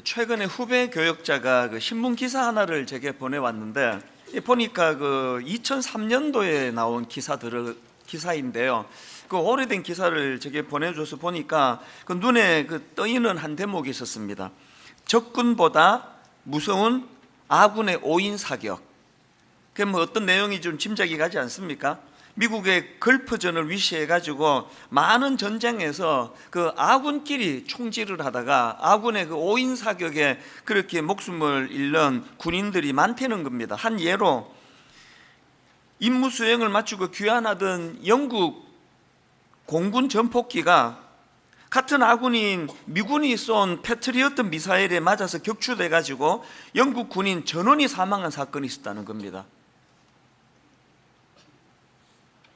최근에 후배 교역자가 신문 기사 하나를 제게 보내왔는데 보니까 2003년도에 나온 기사인데요. 그 오래된 기사를 제게 보내줘서 보니까 눈에 떠있는 한 대목이 있었습니다. 적군보다 무서운 아군의 오인 사격. 그 어떤 내용이 좀 짐작이 가지 않습니까? 미국의 걸프전을 위시해 가지고 많은 전쟁에서 아군끼리 총질을 하다가 아군의 오인 사격에 그렇게 목숨을 잃는 군인들이 많다는 겁니다. 한 예로 임무 수행을 마치고 귀환하던 영국 공군 전폭기가 같은 아군인 미군이 쏜 패트리어트 미사일에 맞아서 격추돼 가지고 영국 군인 전원이 사망한 사건이 있었다는 겁니다.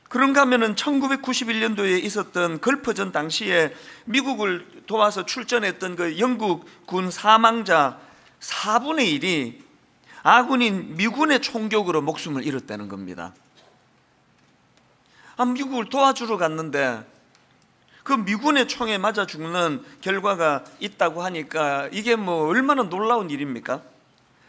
그런가 하면은 1991년도에 있었던 걸프전 당시에 미국을 도와서 출전했던 영국 군 사망자 4분의 1이 아군인 미군의 총격으로 목숨을 잃었다는 겁니다. 미국을 도와주러 갔는데 그 미군의 총에 맞아 죽는 결과가 있다고 하니까 이게 얼마나 놀라운 일입니까?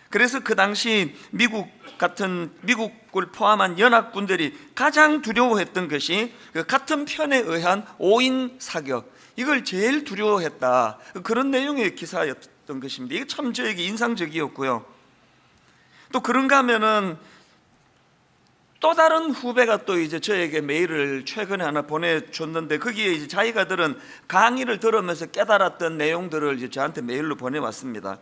그래서 그 당시 미국을 포함한 연합군들이 가장 두려워했던 것이 같은 편에 의한 오인 사격, 이걸 제일 두려워했다. 그런 내용의 기사였던 것입니다. 이게 참 저에게 인상적이었고요. 또 그런가 하면은 또 다른 후배가 또 이제 저에게 메일을 최근에 하나 보내줬는데 거기에 이제 자기가들은 강의를 들으면서 깨달았던 내용들을 이제 저한테 메일로 보내왔습니다.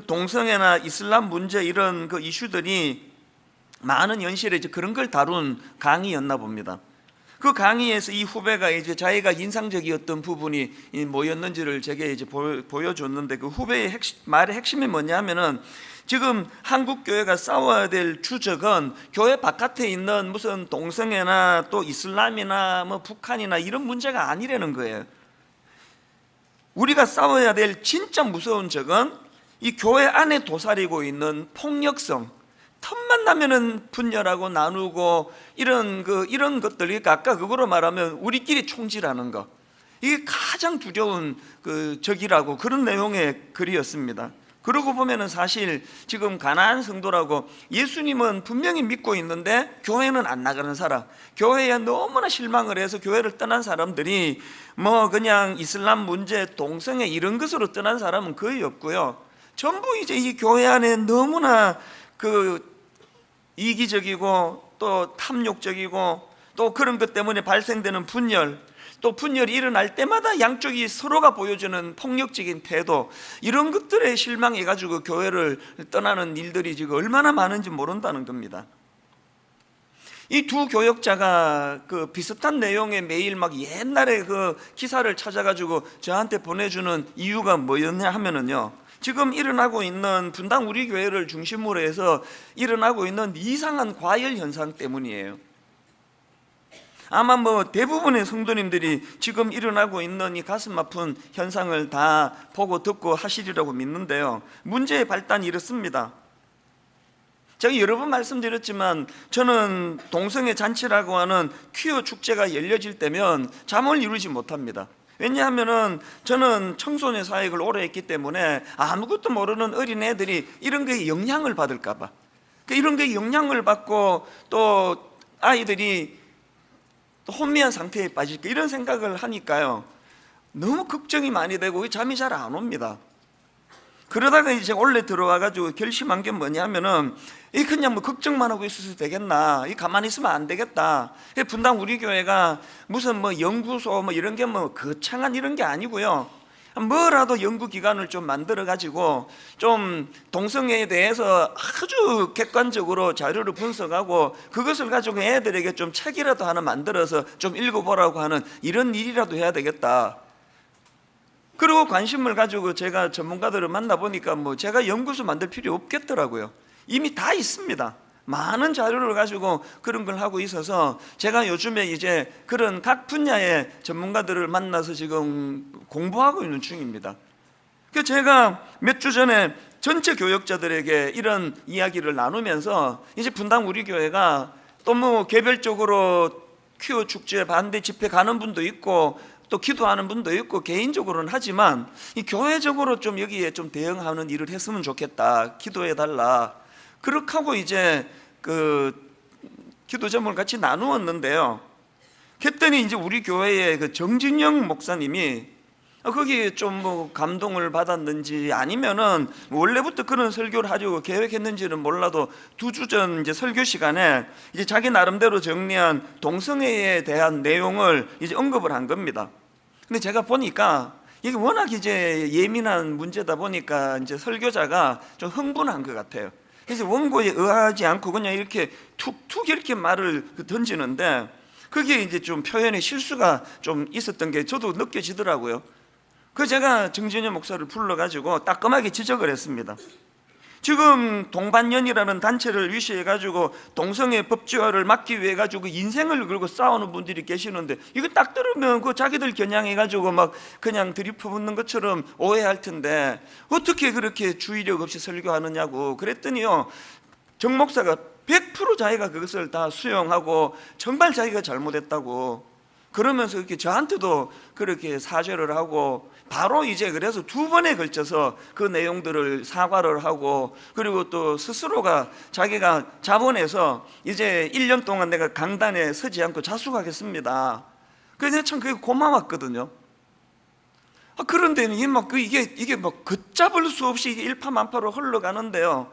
동성애나 이슬람 문제 이런 이슈들이 많은 연실에 이제 그런 걸 다룬 강의였나 봅니다. 그 강의에서 이 후배가 이제 자기가 인상적이었던 부분이 뭐였는지를 제게 이제 보여줬는데 그 후배의 말의 핵심이 뭐냐면은 지금 한국 교회가 싸워야 될 주적은 교회 바깥에 있는 무슨 동성애나 또 이슬람이나 북한이나 이런 문제가 아니라는 거예요. 우리가 싸워야 될 진짜 무서운 적은 이 교회 안에 도사리고 있는 폭력성, 틈만 나면은 분열하고 나누고 이런 것들, 그러니까 아까 그거로 말하면 우리끼리 총질하는 거, 이게 가장 두려운 적이라고 그런 내용의 글이었습니다. 그러고 보면은 사실 지금 가나안 성도라고 예수님은 분명히 믿고 있는데 교회는 안 나가는 사람, 교회에 너무나 실망을 해서 교회를 떠난 사람들이 그냥 이슬람 문제, 동성애 이런 것으로 떠난 사람은 거의 없고요. 전부 이제 이 교회 안에 너무나 이기적이고 또 탐욕적이고 또 그런 것 때문에 발생되는 분열, 또 분열이 일어날 때마다 양쪽이 서로가 보여주는 폭력적인 태도, 이런 것들에 실망해 가지고 교회를 떠나는 일들이 지금 얼마나 많은지 모른다는 겁니다. 이 두 교역자가 비슷한 내용의 메일 옛날에 기사를 찾아가지고 저한테 보내주는 이유가 뭐였냐 하면은요, 지금 일어나고 있는 분당 우리 교회를 중심으로 해서 일어나고 있는 이상한 과열 현상 때문이에요. 아마 대부분의 성도님들이 지금 일어나고 있는 이 가슴 아픈 현상을 다 보고 듣고 하시리라고 믿는데요. 문제의 발단이 이렇습니다. 제가 여러 번 말씀드렸지만 저는 동성애 잔치라고 하는 퀴어 축제가 열려질 때면 잠을 이루지 못합니다. 왜냐하면은 저는 청소년 사역을 오래 했기 때문에 아무것도 모르는 어린애들이 이런 거에 영향을 받을까 봐, 이런 거에 영향을 받고 또 아이들이 또 혼미한 상태에 빠질까, 이런 생각을 하니까요 너무 걱정이 많이 되고 잠이 잘 안 옵니다. 그러다가 이제 원래 들어와 가지고 결심한 게 뭐냐면은 이 그냥 걱정만 하고 있어도 되겠나, 이 가만히 있으면 안 되겠다. 분당 우리 교회가 무슨 연구소 이런 게 거창한 이런 게 아니고요, 뭐라도 연구기관을 좀 만들어 가지고 좀 동성애에 대해서 아주 객관적으로 자료를 분석하고 그것을 가지고 애들에게 좀 책이라도 하나 만들어서 좀 읽어보라고 하는 이런 일이라도 해야 되겠다. 그리고 관심을 가지고 제가 전문가들을 만나보니까 제가 연구소 만들 필요 없겠더라고요. 이미 다 있습니다. 많은 자료를 가지고 그런 걸 하고 있어서 제가 요즘에 이제 그런 각 분야의 전문가들을 만나서 지금 공부하고 있는 중입니다. 그래서 제가 몇 주 전에 전체 교역자들에게 이런 이야기를 나누면서 이제 분당 우리 교회가 또 개별적으로 퀴어 축제 반대 집회 가는 분도 있고 또 기도하는 분도 있고 개인적으로는 하지만 이 교회적으로 좀 여기에 좀 대응하는 일을 했으면 좋겠다, 기도해 달라. 그렇게 하고 이제 그 기도 제목을 같이 나누었는데요. 그랬더니 이제 우리 교회의 그 정진영 목사님이 거기에 좀 뭐 감동을 받았는지 아니면은 원래부터 그런 설교를 하려고 계획했는지는 몰라도 2주 전 이제 설교 시간에 이제 자기 나름대로 정리한 동성애에 대한 내용을 이제 언급을 한 겁니다. 근데 제가 보니까 이게 워낙 이제 예민한 문제다 보니까 이제 설교자가 좀 흥분한 것 같아요. 그래서 원고에 의하지 않고 그냥 이렇게 툭툭 이렇게 말을 던지는데 그게 이제 좀 표현의 실수가 좀 있었던 게 저도 느껴지더라고요. 그래서 제가 정진영 목사를 불러가지고 따끔하게 지적을 했습니다. 지금 동반연이라는 단체를 위시해가지고 동성애 법제화를 막기 위해 가지고 인생을 걸고 싸우는 분들이 계시는데 이거 딱 들으면 그 자기들 겨냥해가지고 막 그냥 들이퍼붓는 것처럼 오해할 텐데 어떻게 그렇게 주의력 없이 설교하느냐고 그랬더니요, 정 목사가 100% 자기가 그것을 다 수용하고 정말 자기가 잘못했다고 그러면서 이렇게 저한테도 그렇게 사죄를 하고 바로 이제 그래서 2번에 걸쳐서 그 내용들을 사과를 하고 그리고 또 스스로가 자기가 자본해서 이제 1년 동안 내가 강단에 서지 않고 자숙하겠습니다. 그래서 참 그게 고마웠거든요. 그런데 이게 막 걷잡을 수 없이 일파만파로 흘러가는데요.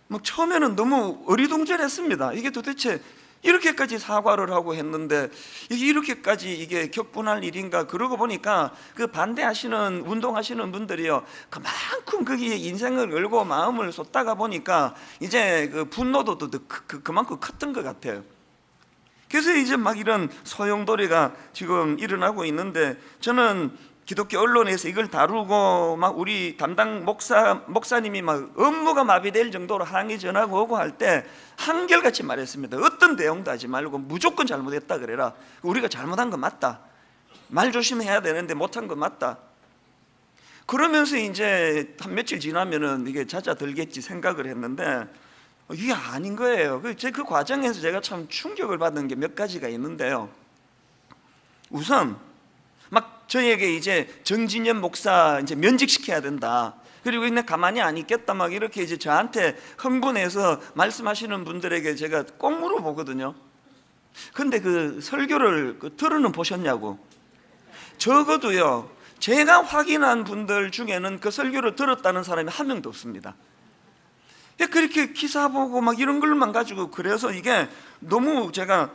뭐 처음에는 너무 어리둥절했습니다. 이게 도대체 이렇게까지 사과를 하고 했는데 이게 이렇게까지 이게 격분할 일인가. 그러고 보니까 그 반대하시는 운동하시는 분들이요, 그만큼 거기에 인생을 걸고 마음을 쏟다가 보니까 이제 그 분노도 그만큼 컸던 것 같아요. 그래서 이제 막 이런 소용돌이가 지금 일어나고 있는데 저는 기독교 언론에서 이걸 다루고 막 우리 담당 목사님이 막 업무가 마비될 정도로 항의 전화가 오고 할 때 한결같이 말했습니다. 어떤 대응도 하지 말고 무조건 잘못했다 그래라. 우리가 잘못한 건 맞다. 말 조심해야 되는데 못한 건 맞다. 그러면서 이제 한 며칠 지나면은 이게 잦아들겠지 생각을 했는데 이게 아닌 거예요. 그 과정에서 제가 참 충격을 받은 게 몇 가지가 있는데요. 우선 막 저에게 이제 정진영 목사 이제 면직시켜야 된다. 그리고 그냥 가만히 안 있겠다 막 이렇게 이제 저한테 흥분해서 말씀하시는 분들에게 제가 꼭 물어보거든요. 근데 그 설교를 들어는 보셨냐고. 적어도요, 제가 확인한 분들 중에는 그 설교를 들었다는 사람이 한 명도 없습니다. 그렇게 기사 보고 막 이런 걸만 가지고 그래서 이게 너무 제가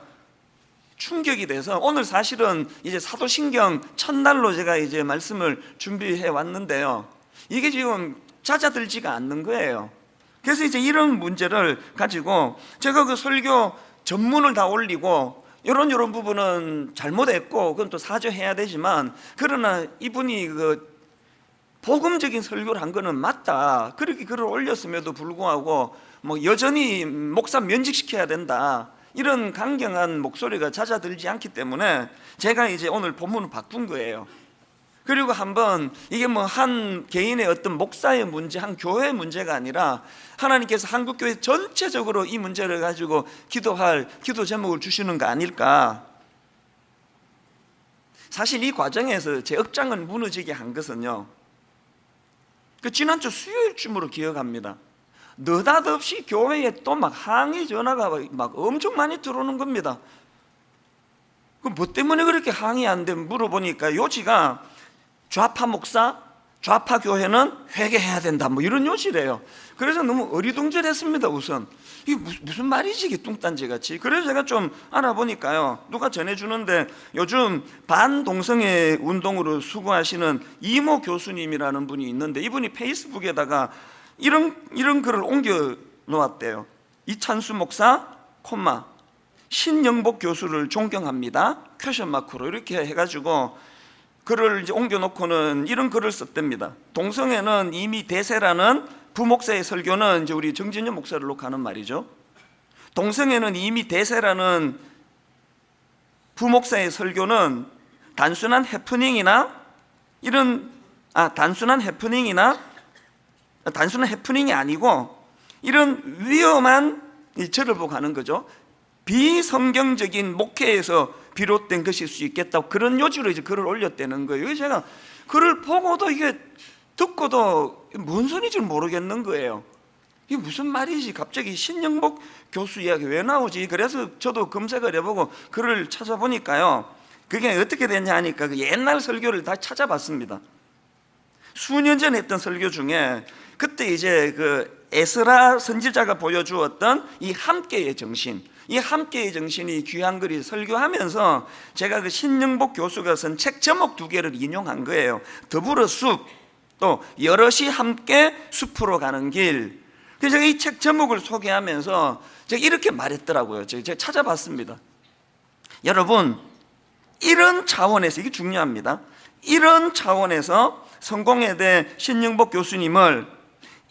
충격이 돼서 오늘 사실은 이제 사도신경 첫날로 제가 이제 말씀을 준비해 왔는데요. 이게 지금 잦아들지가 않는 거예요. 그래서 이제 이런 문제를 가지고 제가 그 설교 전문을 다 올리고 이런 부분은 잘못했고 그건 또 사죄해야 되지만 그러나 이분이 그 복음적인 설교를 한 거는 맞다. 그렇게 글을 올렸음에도 불구하고 뭐 여전히 목사 면직시켜야 된다. 이런 강경한 목소리가 잦아들지 않기 때문에 제가 이제 오늘 본문을 바꾼 거예요. 그리고 한번 이게 뭐 한 개인의 어떤 목사의 문제, 한 교회의 문제가 아니라 하나님께서 한국교회 전체적으로 이 문제를 가지고 기도할 기도 제목을 주시는 거 아닐까. 사실 이 과정에서 제 억장을 무너지게 한 것은요, 그 지난주 수요일쯤으로 기억합니다. 느닷없이 교회에 또 막 항의 전화가 막 엄청 많이 들어오는 겁니다. 그 뭐 때문에 그렇게 항의하는데 물어보니까 요지가 좌파 목사, 좌파 교회는 회개해야 된다 뭐 이런 요지래요. 그래서 너무 어리둥절했습니다. 우선 이게 무슨 말이지 이게 뚱딴지 같이. 그래서 제가 좀 알아보니까요, 누가 전해주는데 요즘 반동성애 운동으로 수고하시는 이모 교수님이라는 분이 있는데 이분이 페이스북에다가 이런 글을 옮겨 놓았대요. 이찬수 목사, 콤마, 신영복 교수를 존경합니다. 퀘션 마크로 이렇게 해가지고 글을 이제 옮겨 놓고는 이런 글을 썼답니다. 동성애는 이미 대세라는 부목사의 설교는 이제 우리 정진영 목사를 놓고 하는 말이죠. 동성애는 이미 대세라는 부목사의 설교는 단순한 해프닝이나 단순한 해프닝이 아니고 이런 위험한, 저를 보고 하는 거죠, 비성경적인 목회에서 비롯된 것일 수 있겠다고 그런 요지로 이제 글을 올렸다는 거예요. 제가 글을 보고도 이게 듣고도 뭔 소리인지 모르겠는 거예요. 이게 무슨 말이지? 갑자기 신영복 교수 이야기 왜 나오지? 그래서 저도 검색을 해보고 글을 찾아보니까요, 그게 어떻게 됐냐 하니까 그 옛날 설교를 다 찾아봤습니다. 수년 전에 했던 설교 중에 그때 이제 그 에스라 선지자가 보여주었던 이 함께의 정신, 이 함께의 정신이 귀한 글이 설교하면서 제가 그 신영복 교수가 쓴 책 제목 2개를 인용한 거예요. 더불어 숲, 또 여럿이 함께 숲으로 가는 길. 그래서 제가 이 책 제목을 소개하면서 제가 이렇게 말했더라고요. 제가 찾아봤습니다. 여러분, 이런 차원에서, 이게 중요합니다. 이런 차원에서 성공회대 신영복 교수님을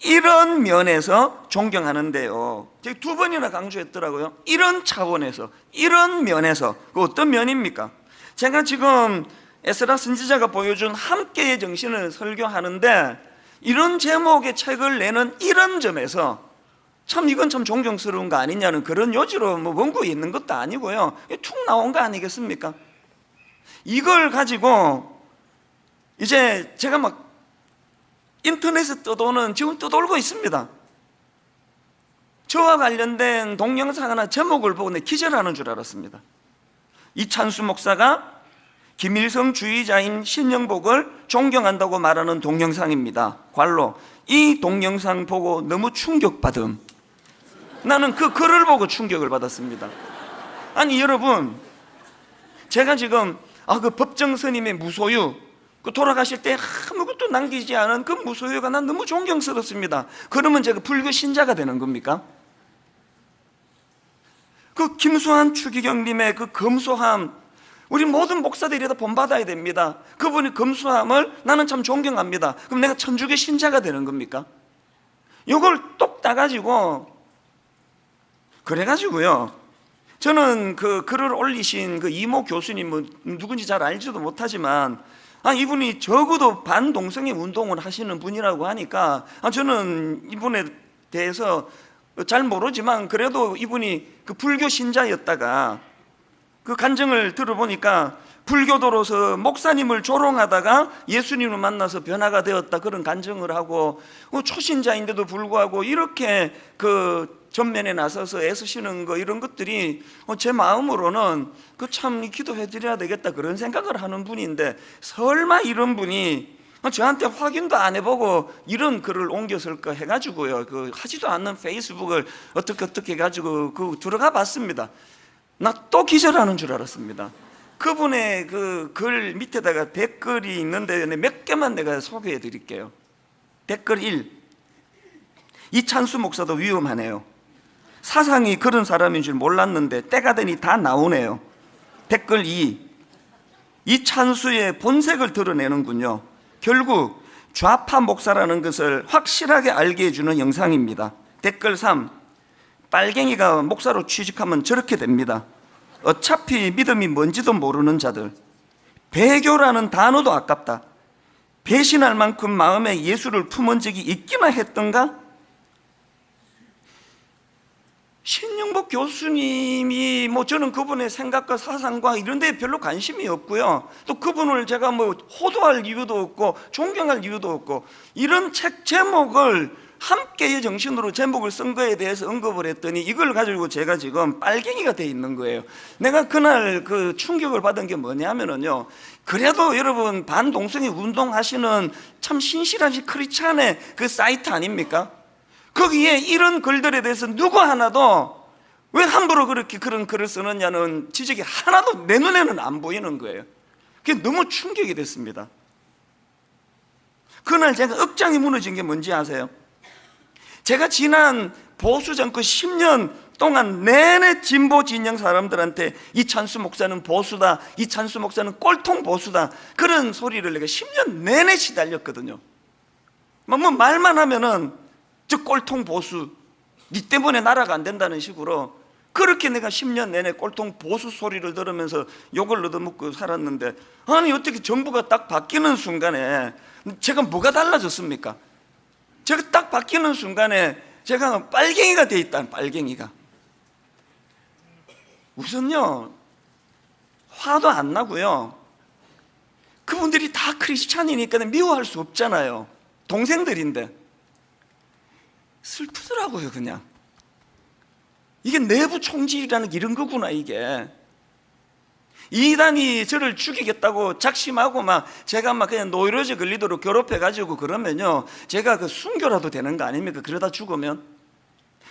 이런 면에서 존경하는데요, 제가 2번이나 강조했더라고요. 이런 차원에서, 이런 면에서. 그 어떤 면입니까? 제가 지금 에스라 선지자가 보여준 함께의 정신을 설교하는데 이런 제목의 책을 내는 이런 점에서 참 이건 참 존경스러운 거 아니냐는 그런 요지로 뭐 원고에 있는 것도 아니고요, 툭 나온 거 아니겠습니까? 이걸 가지고 이제 제가 막 인터넷에 떠도는, 지금 떠돌고 있습니다. 저와 관련된 동영상 하나 제목을 보고 내 기절하는 줄 알았습니다. 이찬수 목사가 김일성 주의자인 신영복을 존경한다고 말하는 동영상입니다. 괄로, 이 동영상 보고 너무 충격받음. 나는 그 글을 보고 충격을 받았습니다. 아니 여러분, 제가 지금 그 법정 스님의 무소유, 그 돌아가실 때 아무것도 남기지 않은 그 무소유가 난 너무 존경스럽습니다. 그러면 제가 불교 신자가 되는 겁니까? 그 김수환 추기경님의 그 검소함, 우리 모든 목사들이 다 본받아야 됩니다. 그분의 검소함을 나는 참 존경합니다. 그럼 내가 천주교 신자가 되는 겁니까? 이걸 똑 따가지고, 그래가지고요, 저는 그 글을 올리신 그 이모 교수님, 뭐 누군지 잘 알지도 못하지만 이분이 적어도 반동성애 운동을 하시는 분이라고 하니까 저는 이분에 대해서 잘 모르지만 그래도 이분이 그 불교 신자였다가 그 간증을 들어보니까 불교도로서 목사님을 조롱하다가 예수님을 만나서 변화가 되었다, 그런 간증을 하고, 초신자인데도 불구하고 이렇게 그 전면에 나서서 애쓰시는 거, 이런 것들이 제 마음으로는 그 참 기도해 드려야 되겠다, 그런 생각을 하는 분인데, 설마 이런 분이 저한테 확인도 안 해보고 이런 글을 옮겨 쓸까 해가지고요, 그 하지도 않는 페이스북을 어떻게 해가지고 그 들어가 봤습니다. 나 또 기절하는 줄 알았습니다. 그분의 그 글 밑에다가 댓글이 있는데 몇 개만 내가 소개해 드릴게요. 댓글 1, 이찬수 목사도 위험하네요. 사상이 그런 사람인 줄 몰랐는데 때가 되니 다 나오네요. 댓글 2, 이찬수의 본색을 드러내는군요. 결국 좌파 목사라는 것을 확실하게 알게 해주는 영상입니다. 댓글 3, 빨갱이가 목사로 취직하면 저렇게 됩니다. 어차피 믿음이 뭔지도 모르는 자들. 배교라는 단어도 아깝다. 배신할 만큼 마음에 예수를 품은 적이 있기나 했던가? 신영복 교수님이 저는 그분의 생각과 사상과 이런 데 별로 관심이 없고요, 또 그분을 제가 호도할 이유도 없고 존경할 이유도 없고, 이런 책 제목을 함께의 정신으로 제목을 쓴 거에 대해서 언급을 했더니 이걸 가지고 제가 지금 빨갱이가 돼 있는 거예요. 내가 그날 그 충격을 받은 게 뭐냐면요, 그래도 여러분 반동성애 운동하시는 참 신실하신 크리스찬의 그 사이트 아닙니까? 거기에 이런 글들에 대해서 누구 하나도 왜 함부로 그렇게 그런 글을 쓰느냐는 지적이 하나도 내 눈에는 안 보이는 거예요. 그게 너무 충격이 됐습니다. 그날 제가 억장이 무너진 게 뭔지 아세요? 제가 지난 보수 정권 10년 동안 내내 진보 진영 사람들한테 이찬수 목사는 보수다, 이찬수 목사는 꼴통 보수다, 그런 소리를 내가 10년 내내 시달렸거든요. 말만 하면은 저 꼴통 보수, 니 때문에 나라가 안 된다는 식으로 그렇게 내가 10년 내내 꼴통 보수 소리를 들으면서 욕을 얻어먹고 살았는데, 아니 어떻게 정부가 딱 바뀌는 순간에 제가 뭐가 달라졌습니까? 제가 딱 바뀌는 순간에 제가 빨갱이가 돼 있다는, 빨갱이가. 우선요 화도 안 나고요. 그분들이 다 크리스찬이니까 미워할 수 없잖아요. 동생들인데. 슬프더라고요. 그냥 이게 내부 총질이라는 게 이런 거구나. 이게 이단이 저를 죽이겠다고 작심하고 제가 그냥 노이로제 걸리도록 괴롭혀가지고 그러면요 제가 그 순교라도 되는 거 아닙니까? 그러다 죽으면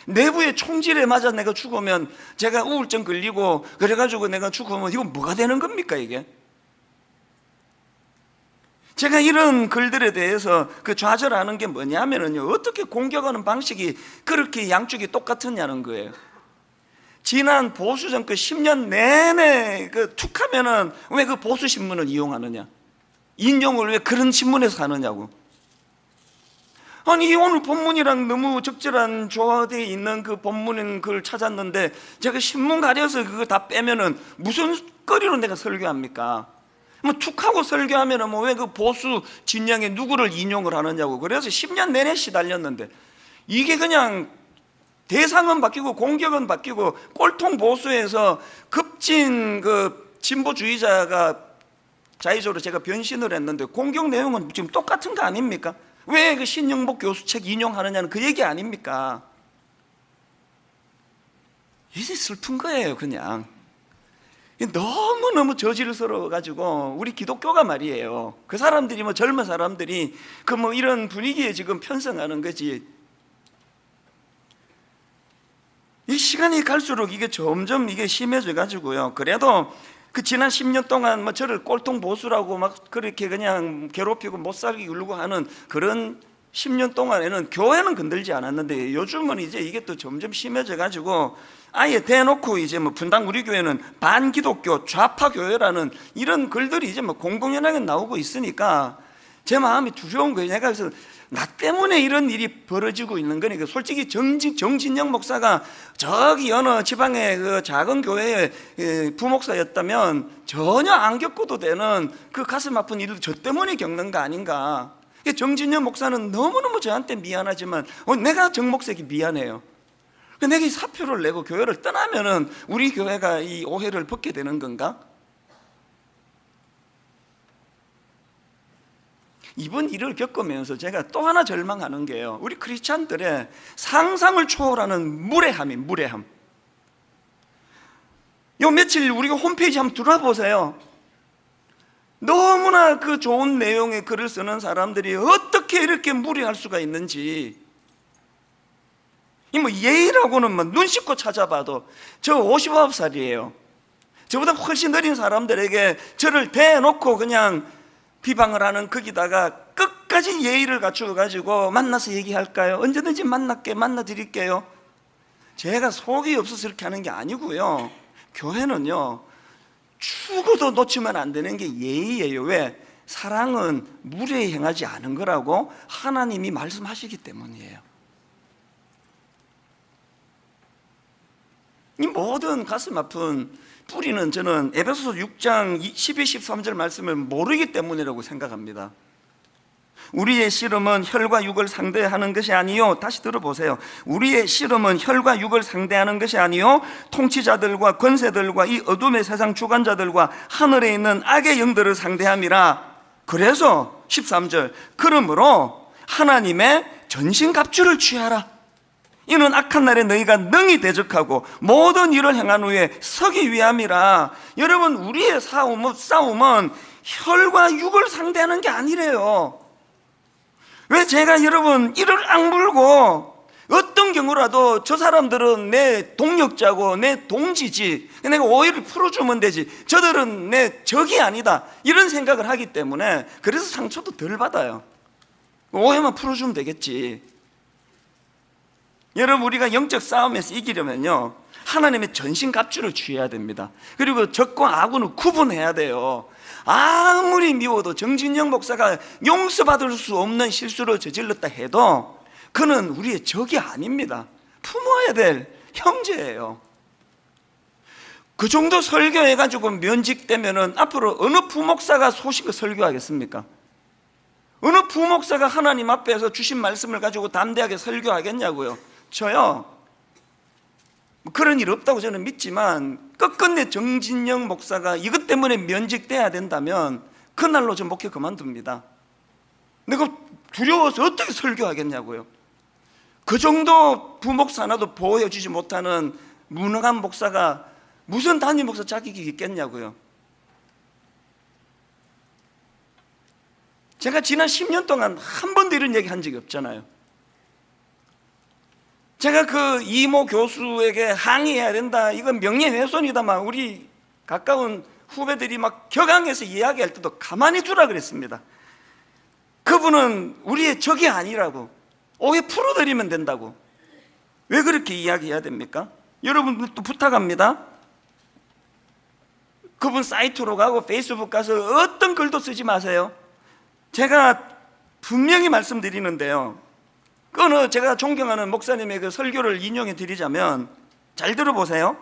내부의 총질에 맞아 내가 죽으면, 제가 우울증 걸리고 그래가지고 내가 죽으면 이건 뭐가 되는 겁니까? 이게 제가 이런 글들에 대해서 그 좌절하는 게 뭐냐면요, 어떻게 공격하는 방식이 그렇게 양쪽이 똑같았냐는 거예요. 지난 보수 정권 10년 내내 그 툭하면은 왜 그 보수 신문을 이용하느냐, 인용을 왜 그런 신문에서 하느냐고. 아니 오늘 본문이랑 너무 적절한 조화되어 있는 그 본문인 걸 찾았는데 제가 신문 가려서 그거 다 빼면은 무슨 거리로 내가 설교합니까? 툭하고 설교하면은 왜 그 보수 진영의 누구를 인용을 하느냐고. 그래서 10년 내내 시달렸는데 이게 그냥 대상은 바뀌고 공격은 바뀌고 꼴통 보수에서 급진 그 진보주의자가 자의적으로 제가 변신을 했는데 공격 내용은 지금 똑같은 거 아닙니까? 왜 그 신영복 교수 책 인용하느냐는 그 얘기 아닙니까? 이제 슬픈 거예요. 그냥 너무너무 저질스러워가지고 우리 기독교가 말이에요, 그 사람들이 젊은 사람들이 그 이런 분위기에 지금 편성하는 거지. 이 시간이 갈수록 이게 점점 이게 심해져 가지고요. 그래도 그 지난 10년 동안 저를 꼴통 보수라고 그렇게 그냥 괴롭히고 못 살게 굴고 하는 그런 10년 동안에는 교회는 건들지 않았는데 요즘은 이제 이게 또 점점 심해져 가지고 아예 대놓고 이제 분당 우리 교회는 반기독교 좌파 교회라는 이런 글들이 이제 공공연하게 나오고 있으니까 제 마음이 두려운 거예요. 내가 그래서 나 때문에 이런 일이 벌어지고 있는 거니까. 솔직히 정진영 목사가 저기 어느 지방의 그 작은 교회의 부목사였다면 전혀 안 겪어도 되는 그 가슴 아픈 일을 저 때문에 겪는 거 아닌가. 정진영 목사는 너무너무 저한테 미안하지만 내가 정 목사에게 미안해요. 내가 이 사표를 내고 교회를 떠나면은 우리 교회가 이 오해를 벗게 되는 건가? 이번 일을 겪으면서 제가 또 하나 절망하는 게요, 우리 크리스찬들의 상상을 초월하는 무례함. 요 며칠 우리가 홈페이지 한번 들어보세요. 너무나 그 좋은 내용의 글을 쓰는 사람들이 어떻게 이렇게 무례할 수가 있는지. 예의라고는 눈 씻고 찾아봐도 저 59살이에요. 저보다 훨씬 어린 사람들에게 저를 대놓고 그냥 비방을 하는, 거기다가 끝까지 예의를 갖추어 가지고 만나서 얘기할까요? 언제든지 만나 드릴게요. 제가 속이 없어서 이렇게 하는 게 아니고요, 교회는요 죽어도 놓치면 안 되는 게 예의예요. 왜? 사랑은 무례히 행하지 않은 거라고 하나님이 말씀하시기 때문이에요. 이 모든 가슴 아픈 뿌리는 저는 에베소서 6장 12, 13절 말씀을 모르기 때문이라고 생각합니다. 우리의 씨름은 혈과 육을 상대하는 것이 아니요, 다시 들어보세요. 우리의 씨름은 혈과 육을 상대하는 것이 아니요 통치자들과 권세들과 이 어둠의 세상 주관자들과 하늘에 있는 악의 영들을 상대함이라. 그래서 13절, 그러므로 하나님의 전신갑주를 취하라. 이는 악한 날에 너희가 능히 대적하고 모든 일을 행한 후에 서기 위함이라. 여러분, 우리의 싸움은 혈과 육을 상대하는 게 아니래요. 왜? 제가 여러분 이를 악물고 어떤 경우라도 저 사람들은 내 동력자고 내 동지지, 내가 오해를 풀어주면 되지, 저들은 내 적이 아니다, 이런 생각을 하기 때문에 그래서 상처도 덜 받아요. 오해만 풀어주면 되겠지. 여러분, 우리가 영적 싸움에서 이기려면요 하나님의 전신갑주를 취해야 됩니다. 그리고 적과 악을 구분해야 돼요. 아무리 미워도 정진영 목사가 용서받을 수 없는 실수를 저질렀다 해도 그는 우리의 적이 아닙니다. 품어야 될 형제예요. 그 정도 설교해가지고 면직되면은 앞으로 어느 부목사가 소신껏 설교하겠습니까? 어느 부목사가 하나님 앞에서 주신 말씀을 가지고 담대하게 설교하겠냐고요. 저요 그런 일 없다고 저는 믿지만 끝끝내 정진영 목사가 이것 때문에 면직돼야 된다면 그날로 저 목회 그만둡니다. 내가 두려워서 어떻게 설교하겠냐고요. 그 정도 부목사 하나도 보호해주지 못하는 무능한 목사가 무슨 담임 목사 자격이 있겠냐고요. 제가 지난 10년 동안 한 번도 이런 얘기 한 적이 없잖아요. 제가 그 이모 교수에게 항의해야 된다, 이건 명예훼손이다, 막 우리 가까운 후배들이 막 격앙해서 이야기할 때도 가만히 두라 그랬습니다. 그분은 우리의 적이 아니라고, 오해 풀어드리면 된다고. 왜 그렇게 이야기해야 됩니까? 여러분들도 부탁합니다. 그분 사이트로 가고 페이스북 가서 어떤 글도 쓰지 마세요. 제가 분명히 말씀드리는데요, 그거는 제가 존경하는 목사님의 그 설교를 인용해 드리자면, 잘 들어보세요.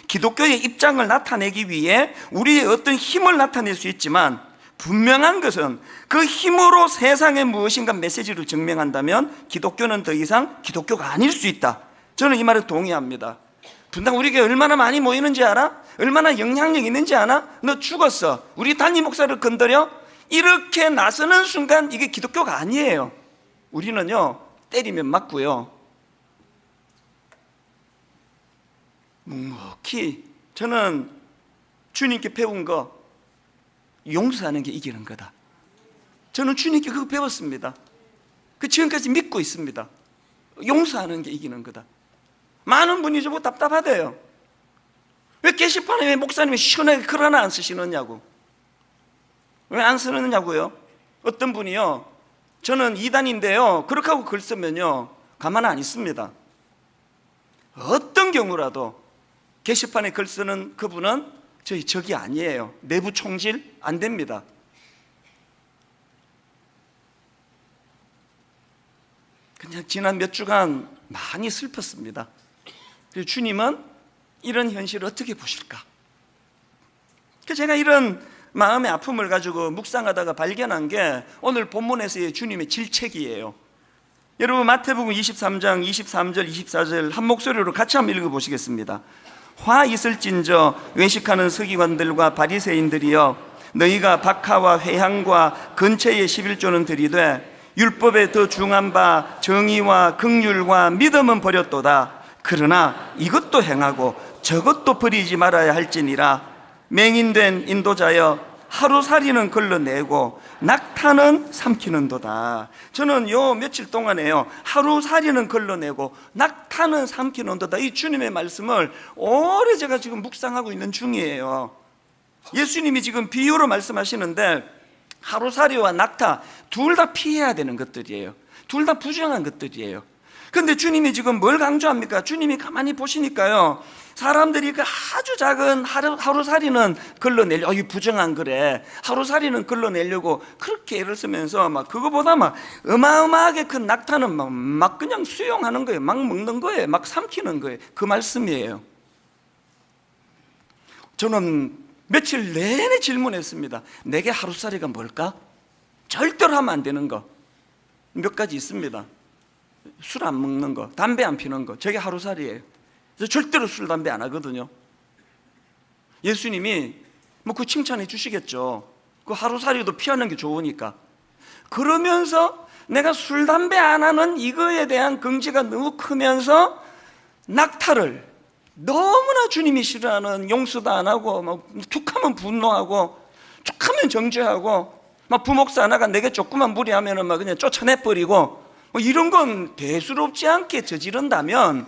기독교의 입장을 나타내기 위해 우리의 어떤 힘을 나타낼 수 있지만, 분명한 것은 그 힘으로 세상에 무엇인가 메시지를 증명한다면 기독교는 더 이상 기독교가 아닐 수 있다. 저는 이 말에 동의합니다. 분당 우리 교회 얼마나 많이 모이는지 알아? 얼마나 영향력 있는지 아나? 너 죽었어, 우리 담임 목사를 건드려? 이렇게 나서는 순간 이게 기독교가 아니에요. 우리는요, 때리면 맞고요, 묵묵히, 저는 주님께 배운 거, 용서하는 게 이기는 거다. 저는 주님께 그거 배웠습니다. 그 지금까지 믿고 있습니다. 용서하는 게 이기는 거다. 많은 분이 저보고 답답하대요. 왜 게시판에 왜 목사님이 시원하게 글 하나 안 쓰시느냐고. 왜 안 쓰느냐고요? 어떤 분이요, 저는 이단인데요, 그렇게 하고 글 쓰면요 가만 안 있습니다. 어떤 경우라도 게시판에 글 쓰는 그분은 저희 적이 아니에요. 내부 총질 안 됩니다. 그냥 지난 몇 주간 많이 슬펐습니다. 그래서 주님은 이런 현실을 어떻게 보실까? 그래서 제가 이런 마음의 아픔을 가지고 묵상하다가 발견한 게 오늘 본문에서의 주님의 질책이에요. 여러분 마태복음 23장 23절 24절 한 목소리로 같이 한번 읽어보시겠습니다. 화 있을진저 외식하는 서기관들과 바리새인들이여, 너희가 박하와 회향과 근처의 11조는 들이되 율법에 더 중한 바 정의와 긍휼과 믿음은 버렸도다. 그러나 이것도 행하고 저것도 버리지 말아야 할지니라. 맹인된 인도자여, 하루살이는 걸러내고 낙타는 삼키는도다. 저는 요 며칠 동안에요, 하루살이는 걸러내고 낙타는 삼키는도다, 이 주님의 말씀을 오래 제가 지금 묵상하고 있는 중이에요. 예수님이 지금 비유로 말씀하시는데 하루살이와 낙타 둘 다 피해야 되는 것들이에요. 둘 다 부정한 것들이에요. 그런데 주님이 지금 뭘 강조합니까? 주님이 가만히 보시니까요, 사람들이 그 아주 작은 하루살이는 걸러내려, 이 부정한 거래, 하루살이는 걸러내려고 그렇게 애를 쓰면서 막 그거보다 막 어마어마하게 큰 낙타는 막 그냥 수용하는 거예요. 막 먹는 거예요. 막 삼키는 거예요. 그 말씀이에요. 저는 며칠 내내 질문했습니다. 내게 하루살이가 뭘까? 절대로 하면 안 되는 거 몇 가지 있습니다. 술 안 먹는 거, 담배 안 피는 거, 저게 하루살이에요. 그래서 절대로 술, 담배 안 하거든요. 예수님이 뭐 그 칭찬해 주시겠죠. 그 하루살이도 피하는 게 좋으니까. 그러면서 내가 술, 담배 안 하는 이거에 대한 긍지가 너무 크면서 낙타를 너무나 주님이 싫어하는, 용서도 안 하고 막 툭하면 분노하고 툭하면 정죄하고, 막 부목사 하나가 내게 조금만 무리하면은 막 그냥 쫓아내버리고, 뭐 이런 건 대수롭지 않게 저지른다면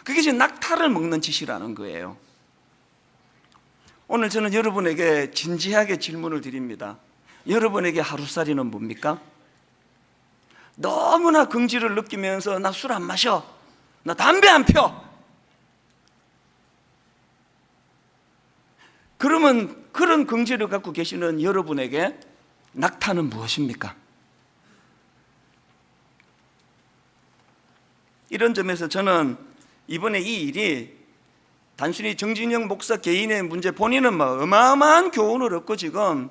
그게 지금 낙타를 먹는 짓이라는 거예요. 오늘 저는 여러분에게 진지하게 질문을 드립니다. 여러분에게 하루살이는 뭡니까? 너무나 긍지를 느끼면서 나 술 안 마셔, 나 담배 안 펴, 그러면 그런 긍지를 갖고 계시는 여러분에게 낙타는 무엇입니까? 이런 점에서 저는 이번에 이 일이 단순히 정진영 목사 개인의 문제, 본인은 뭐 어마어마한 교훈을 얻고 지금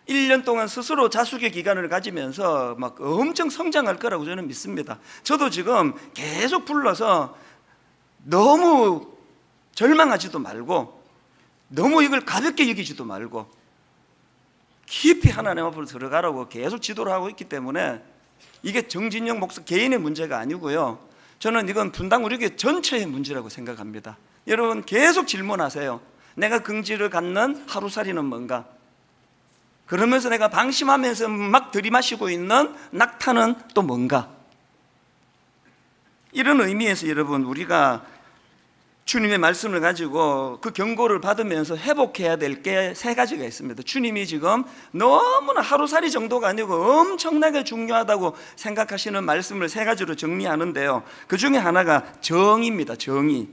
1년 동안 스스로 자숙의 기간을 가지면서 막 엄청 성장할 거라고 저는 믿습니다. 저도 지금 계속 불러서 너무 절망하지도 말고 너무 이걸 가볍게 여기지도 말고 깊이 하나님 앞으로 들어가라고 계속 지도를 하고 있기 때문에 이게 정진영 목사 개인의 문제가 아니고요, 저는 이건 분당 우리 교회 전체의 문제라고 생각합니다. 여러분 계속 질문하세요. 내가 긍지를 갖는 하루살이는 뭔가? 그러면서 내가 방심하면서 막 들이마시고 있는 낙타는 또 뭔가? 이런 의미에서 여러분, 우리가 주님의 말씀을 가지고 그 경고를 받으면서 회복해야 될 게 세 가지가 있습니다. 주님이 지금 너무나 하루살이 정도가 아니고 엄청나게 중요하다고 생각하시는 말씀을 세 가지로 정리하는데요, 그 중에 하나가 정의입니다. 정의.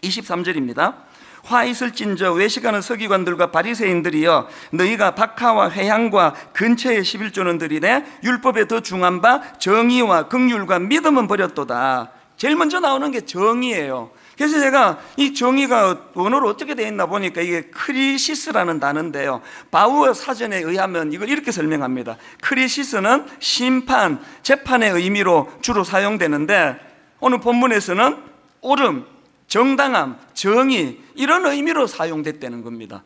23절입니다. 화 있을진저 외식하는 서기관들과 바리새인들이여, 너희가 박하와 회향과 근처의 11조는 들이되 율법에 더 중한 바 정의와 긍휼과 믿음은 버렸도다. 제일 먼저 나오는 게 정의예요. 그래서 제가 이 정의가 원어로 어떻게 되어 있나 보니까 이게 크리시스라는 단어인데요, 바우어 사전에 의하면 이걸 이렇게 설명합니다. 크리시스는 심판, 재판의 의미로 주로 사용되는데 오늘 본문에서는 옳음, 정당함, 정의, 이런 의미로 사용됐다는 겁니다.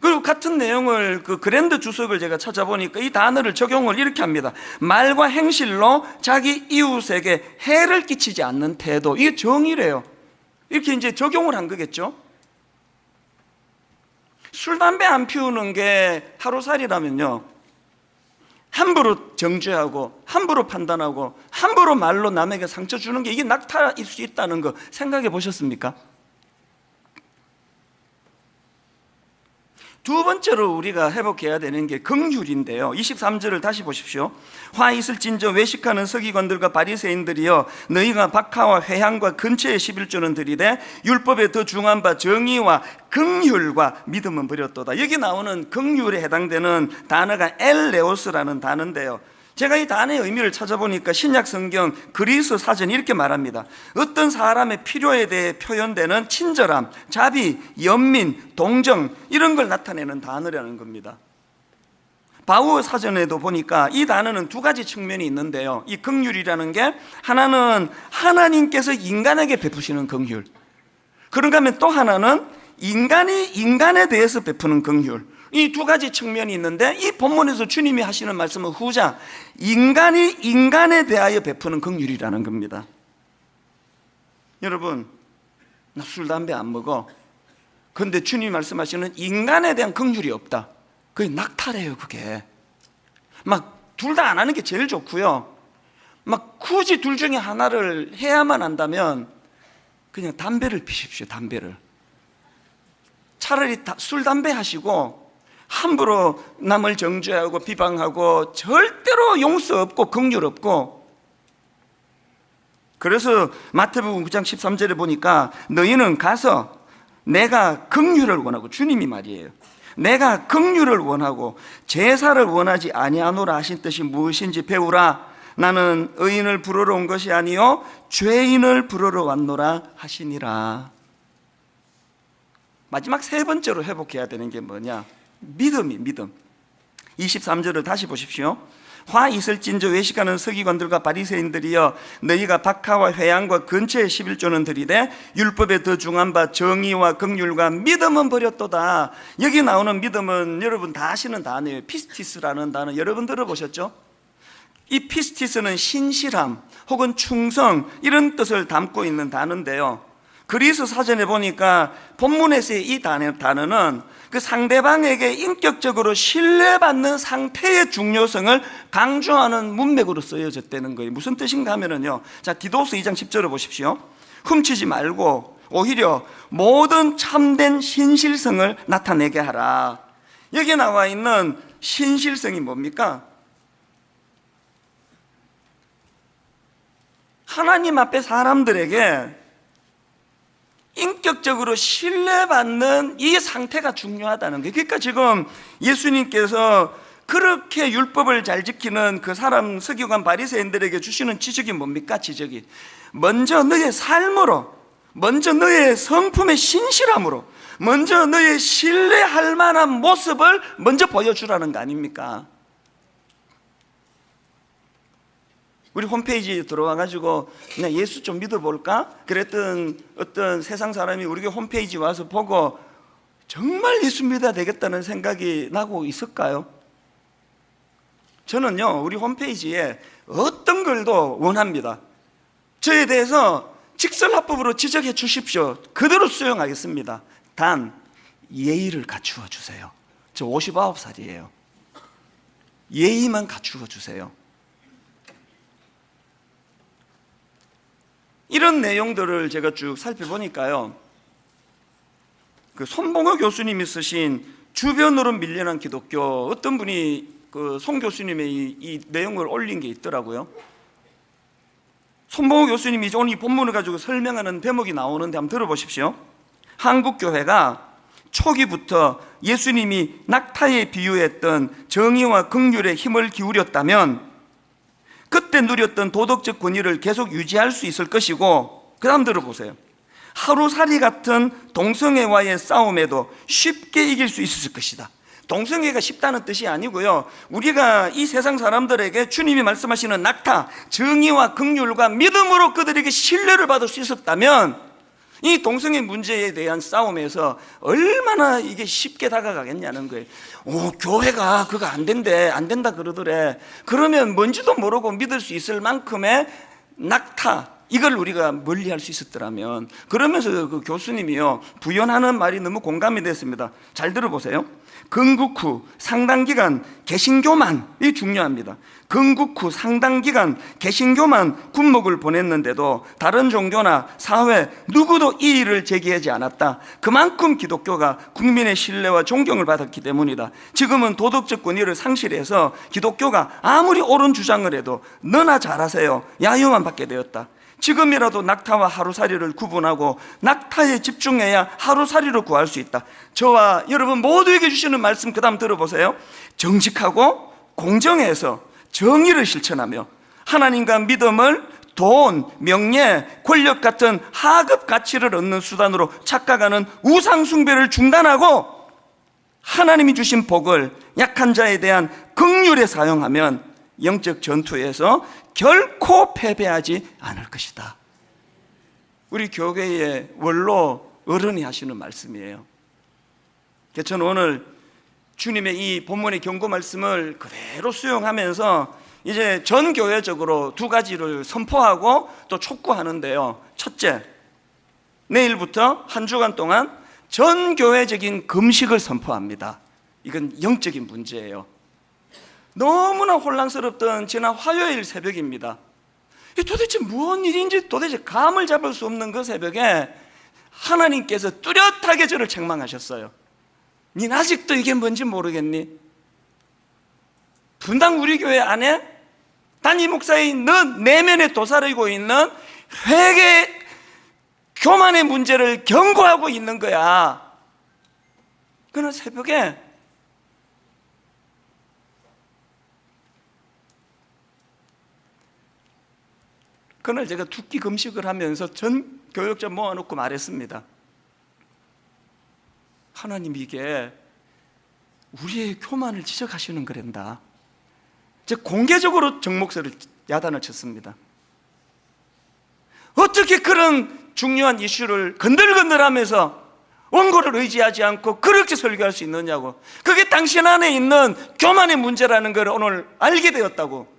그리고 같은 내용을 그 그랜드 주석을 제가 찾아보니까 이 단어를 적용을 이렇게 합니다. 말과 행실로 자기 이웃에게 해를 끼치지 않는 태도, 이게 정의래요. 이렇게 이제 적용을 한 거겠죠. 술, 담배 안 피우는 게 하루살이라면요, 함부로 정죄하고 함부로 판단하고 함부로 말로 남에게 상처 주는 게 이게 낙타일 수 있다는 거 생각해 보셨습니까? 두 번째로 우리가 회복해야 되는 게 긍휼인데요, 23절을 다시 보십시오. 화 있을진저 외식하는 서기관들과 바리새인들이여, 너희가 박하와 회향과 근처의 11조는 들이되 율법에 더 중한 바 정의와 긍휼과 믿음은 버렸도다. 여기 나오는 긍휼에 해당되는 단어가 엘레오스라는 단어인데요, 제가 이 단어의 의미를 찾아보니까 신약 성경 그리스 사전이 이렇게 말합니다. 어떤 사람의 필요에 대해 표현되는 친절함, 자비, 연민, 동정, 이런 걸 나타내는 단어라는 겁니다. 바우어 사전에도 보니까 이 단어는 두 가지 측면이 있는데요, 이 긍휼이라는 게 하나는 하나님께서 인간에게 베푸시는 긍휼, 그런가 하면 또 하나는 인간이 인간에 대해서 베푸는 긍휼, 이 두 가지 측면이 있는데 이 본문에서 주님이 하시는 말씀은 후자, 인간이 인간에 대하여 베푸는 긍휼이라는 겁니다. 여러분, 나 술, 담배 안 먹어. 그런데 주님이 말씀하시는 인간에 대한 긍휼이 없다. 그게 낙타래요. 그게 막 둘 다 안 하는 게 제일 좋고요, 막 굳이 둘 중에 하나를 해야만 한다면 그냥 담배를 피십시오. 담배를. 차라리 술, 담배 하시고 함부로 남을 정죄하고 비방하고 절대로 용서 없고 긍휼 없고. 그래서 마태복음 9장 13절에 보니까 너희는 가서 내가 긍휼을 원하고, 주님이 말이에요, 내가 긍휼을 원하고 제사를 원하지 아니하노라 하신 뜻이 무엇인지 배우라. 나는 의인을 부르러 온 것이 아니요 죄인을 부르러 왔노라 하시니라. 마지막 세 번째로 회복해야 되는 게 뭐냐? 믿음. 23절을 다시 보십시오. 화 있을진저 외식하는 서기관들과 바리새인들이여, 너희가 박하와 회향과 근처의 11조는 들이되 율법에 더 중한 바 정의와 긍휼과 믿음은 버렸도다. 여기 나오는 믿음은 여러분 다 아시는 단어예요. 피스티스라는 단어 여러분 들어보셨죠? 이 피스티스는 신실함 혹은 충성, 이런 뜻을 담고 있는 단어인데요, 그리스 사전에 보니까 본문에서의 이 단어는 그 상대방에게 인격적으로 신뢰받는 상태의 중요성을 강조하는 문맥으로 쓰여졌다는 거예요. 무슨 뜻인가 하면요, 자, 디도스 2장 10절을 보십시오. 훔치지 말고 오히려 모든 참된 신실성을 나타내게 하라. 여기 나와 있는 신실성이 뭡니까? 하나님 앞에 사람들에게 인격적으로 신뢰받는 이 상태가 중요하다는 거예요. 그러니까 지금 예수님께서 그렇게 율법을 잘 지키는 그 사람, 서기관 바리새인들에게 주시는 지적이 뭡니까? 지적이 먼저 너의 삶으로, 먼저 너의 성품의 신실함으로, 먼저 너의 신뢰할 만한 모습을 먼저 보여주라는 거 아닙니까? 우리 홈페이지에 들어와가지고 그냥 예수 좀 믿어볼까? 그랬던 어떤 세상 사람이 우리 홈페이지 와서 보고 정말 예수 믿어야 되겠다는 생각이 나고 있을까요? 저는요, 우리 홈페이지에 어떤 글도 원합니다. 저에 대해서 직설합법으로 지적해 주십시오. 그대로 수용하겠습니다. 단 예의를 갖추어 주세요. 저 59살이에요. 예의만 갖추어 주세요. 이런 내용들을 제가 쭉 살펴보니까요, 그 손봉호 교수님이 쓰신 주변으로 밀려난 기독교, 어떤 분이 그 송 교수님의 이 내용을 올린 게 있더라고요. 손봉호 교수님이 오늘 이 본문을 가지고 설명하는 대목이 나오는데 한번 들어보십시오. 한국 교회가 초기부터 예수님이 낙타에 비유했던 정의와 긍휼에 힘을 기울였다면 그때 누렸던 도덕적 권위를 계속 유지할 수 있을 것이고, 그 다음 들어보세요. 하루살이 같은 동성애와의 싸움에도 쉽게 이길 수 있을 것이다. 동성애가 쉽다는 뜻이 아니고요, 우리가 이 세상 사람들에게 주님이 말씀하시는 낙타, 정의와 긍휼과 믿음으로 그들에게 신뢰를 받을 수 있었다면 이 동성애 문제에 대한 싸움에서 얼마나 이게 쉽게 다가가겠냐는 거예요. 교회가 그거 안 된다 그러더래. 그러면 뭔지도 모르고 믿을 수 있을 만큼의 낙타, 이걸 우리가 멀리할 수 있었더라면. 그러면서 그 교수님이요, 부연하는 말이 너무 공감이 됐습니다. 잘 들어보세요. 건국 후 상당 기간 개신교만이 중요합니다. 건국 후 상당 기간 개신교만 군목을 보냈는데도 다른 종교나 사회 누구도 이의를 제기하지 않았다. 그만큼 기독교가 국민의 신뢰와 존경을 받았기 때문이다. 지금은 도덕적 권위를 상실해서 기독교가 아무리 옳은 주장을 해도 너나 잘하세요, 야유만 받게 되었다. 지금이라도 낙타와 하루살이를 구분하고 낙타에 집중해야 하루살이를 구할 수 있다. 저와 여러분 모두에게 주시는 말씀, 그 다음 들어보세요. 정직하고 공정해서 정의를 실천하며 하나님과 믿음을 돈, 명예, 권력 같은 하급 가치를 얻는 수단으로 착각하는 우상 숭배를 중단하고 하나님이 주신 복을 약한 자에 대한 긍휼에 사용하면 영적 전투에서 결코 패배하지 않을 것이다. 우리 교회의 원로 어른이 하시는 말씀이에요. 그래서 저는 오늘 주님의 이 본문의 경고 말씀을 그대로 수용하면서 이제 전 교회적으로 두 가지를 선포하고 또 촉구하는데요. 첫째, 내일부터 한 주간 동안 전 교회적인 금식을 선포합니다. 이건 영적인 문제예요. 너무나 혼란스럽던 지난 화요일 새벽입니다. 도대체 무슨 일인지 도대체 감을 잡을 수 없는 그 새벽에 하나님께서 뚜렷하게 저를 책망하셨어요. 닌 아직도 이게 뭔지 모르겠니? 분당 우리 교회 안에 담임 목사인 너 내면에 도사리고 있는 회개 교만의 문제를 경고하고 있는 거야. 그날 새벽에 그날 제가 두 끼 금식을 하면서 전 교역자 모아놓고 말했습니다. 하나님, 이게 우리의 교만을 지적하시는 거란다. 제가 공개적으로 정목사를 야단을 쳤습니다. 어떻게 그런 중요한 이슈를 건들건들하면서 원고를 의지하지 않고 그렇게 설교할 수 있느냐고. 그게 당신 안에 있는 교만의 문제라는 걸 오늘 알게 되었다고.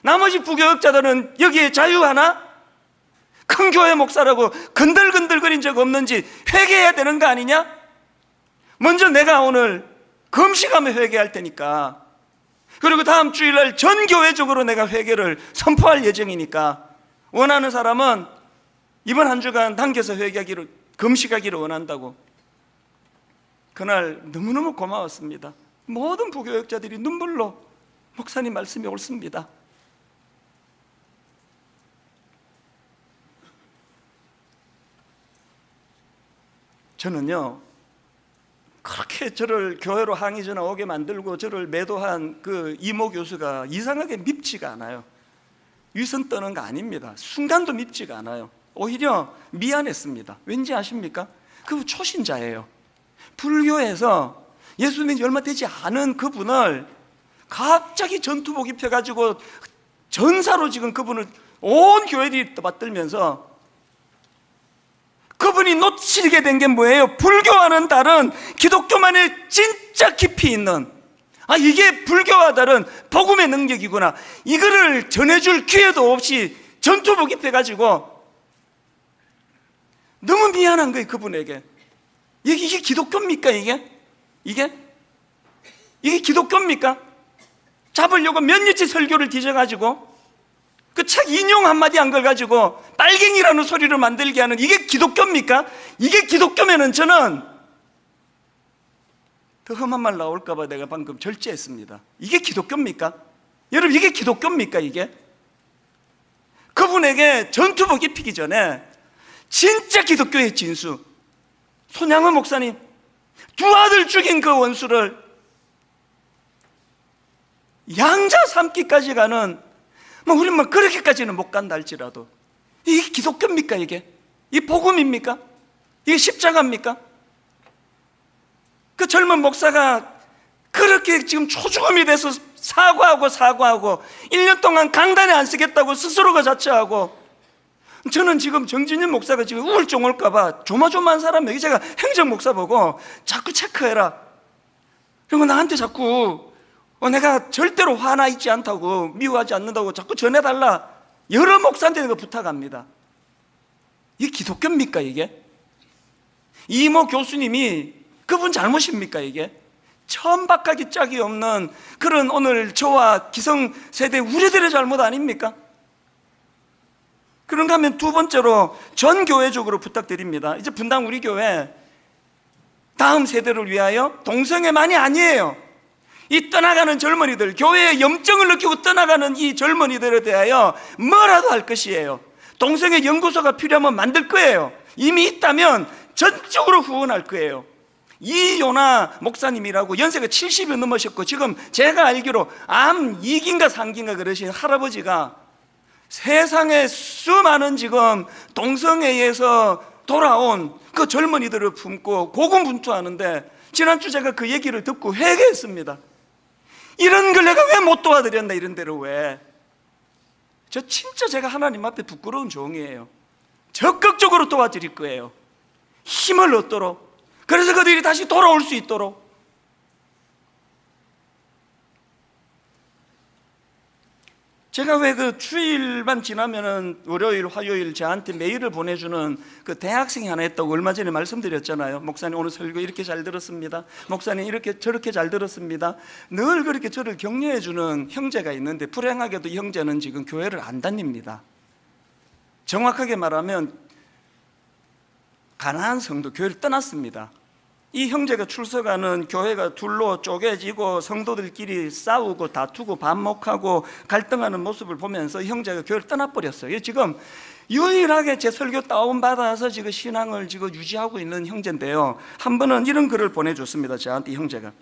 나머지 부교역자들은 여기에 자유하나? 큰 교회 목사라고 건들건들거린 적 없는지 회개해야 되는 거 아니냐? 먼저 내가 오늘 금식하며 회개할 테니까, 그리고 다음 주일날 전 교회적으로 내가 회개를 선포할 예정이니까 원하는 사람은 이번 한 주간 당겨서 회개하기를, 금식하기를 원한다고. 그날 너무너무 고마웠습니다. 모든 부교역자들이 눈물로 목사님 말씀이 옳습니다, 저는요, 그렇게 저를 교회로 항의 전화 오게 만들고 저를 매도한 그 이모 교수가 이상하게 밉지가 않아요. 위선 떠는 거 아닙니다. 순간도 밉지가 않아요. 오히려 미안했습니다. 왠지 아십니까? 그 초신자예요. 불교에서 예수님이 얼마 되지 않은 그분을 갑자기 전투복 입혀가지고 전사로 지금 그분을 온 교회들이 떠받들면서, 그분이 놓치게 된 게 뭐예요? 불교와는 다른 기독교만의 진짜 깊이 있는, 이게 불교와 다른 복음의 능력이구나, 이거를 전해줄 기회도 없이 전투복 입혀가지고 너무 미안한 거예요, 그분에게. 이게 기독교입니까? 이게 기독교입니까? 잡으려고 몇 년째 설교를 뒤져가지고 그 책 인용 한마디 안 걸가지고 빨갱이라는 소리를 만들게 하는, 이게 기독교입니까? 이게 기독교면은 저는 더 험한 말 나올까봐 내가 방금 절제했습니다. 이게 기독교입니까? 여러분, 이게 기독교입니까? 이게? 그분에게 전투복 입히기 전에 진짜 기독교의 진수, 손양호 목사님 두 아들 죽인 그 원수를 양자 삼기까지 가는, 우리는 그렇게까지는 못 간다 할지라도, 이게 기독교입니까? 이게 복음입니까? 이게 십자가입니까? 그 젊은 목사가 그렇게 지금 초죽음이 돼서 사과하고 1년 동안 강단에 안 쓰겠다고 스스로가 자처하고, 저는 지금 정진윤 목사가 지금 우울증 올까봐 조마조마한 사람에게 제가 행정 목사 보고 자꾸 체크해라, 그리고 나한테 자꾸 내가 절대로 화나 있지 않다고, 미워하지 않는다고 자꾸 전해달라, 여러 목사한테 내가 부탁합니다. 이게 기독교입니까? 이게? 이모 교수님이 그분 잘못입니까? 이게? 천박하기 짝이 없는 그런 오늘 저와 기성세대 우리들의 잘못 아닙니까? 그런가 하면 두 번째로 전교회적으로 부탁드립니다. 이제 분당 우리 교회 다음 세대를 위하여 동성애만이 아니에요, 이 떠나가는 젊은이들, 교회의 염증을 느끼고 떠나가는 이 젊은이들에 대하여 뭐라도 할 것이에요. 동성애 연구소가 필요하면 만들 거예요. 이미 있다면 전적으로 후원할 거예요. 이요나 목사님이라고 연세가 70이 넘으셨고, 지금 제가 알기로 암 2기인가 3기인가 그러신 할아버지가 세상에 수많은 지금 동성애에서 돌아온 그 젊은이들을 품고 고군분투하는데, 지난주 제가 그 얘기를 듣고 회개했습니다. 이런 걸 내가 왜 못 도와드렸나, 이런 데로 왜. 저 진짜 제가 하나님 앞에 부끄러운 종이에요. 적극적으로 도와드릴 거예요, 힘을 얻도록. 그래서 그들이 다시 돌아올 수 있도록. 제가 왜 그 주일만 지나면은 월요일, 화요일 저한테 메일을 보내주는 그 대학생이 하나 있다고 얼마 전에 말씀드렸잖아요. 목사님 오늘 설교 이렇게 잘 들었습니다, 목사님 이렇게 저렇게 잘 들었습니다. 늘 그렇게 저를 격려해주는 형제가 있는데, 불행하게도 이 형제는 지금 교회를 안 다닙니다. 정확하게 말하면 가나안 성도 교회를 떠났습니다. 이 형제가 출석하는 교회가 둘로 쪼개지고 성도들끼리 싸우고 다투고 반목하고 갈등하는 모습을 보면서 이 형제가 교회를 떠나버렸어요. 지금 유일하게 제 설교 다운받아서 지금 신앙을 지금 유지하고 있는 형제인데요, 한 번은 이런 글을 보내줬습니다. 저한테 이 형제가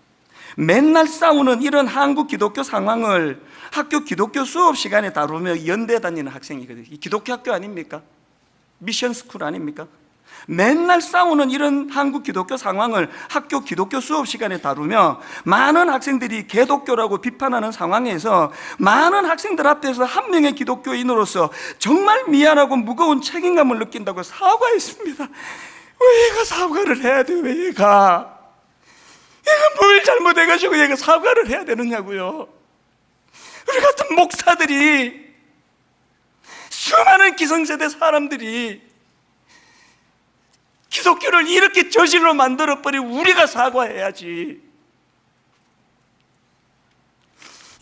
맨날 싸우는 이런 한국 기독교 상황을 학교 기독교 수업 시간에 다루며 연대 다니는 학생이거든요. 이 기독교 학교 아닙니까? 미션 스쿨 아닙니까? 맨날 싸우는 이런 한국 기독교 상황을 학교 기독교 수업 시간에 다루며 많은 학생들이 개독교라고 비판하는 상황에서 많은 학생들 앞에서 한 명의 기독교인으로서 정말 미안하고 무거운 책임감을 느낀다고 사과했습니다. 왜 얘가 사과를 해야 돼요? 왜 얘가 뭘 잘못해가지고 얘가 사과를 해야 되느냐고요. 우리 같은 목사들이, 수많은 기성세대 사람들이 기독교를 이렇게 저질로 만들어버리고 우리가 사과해야지.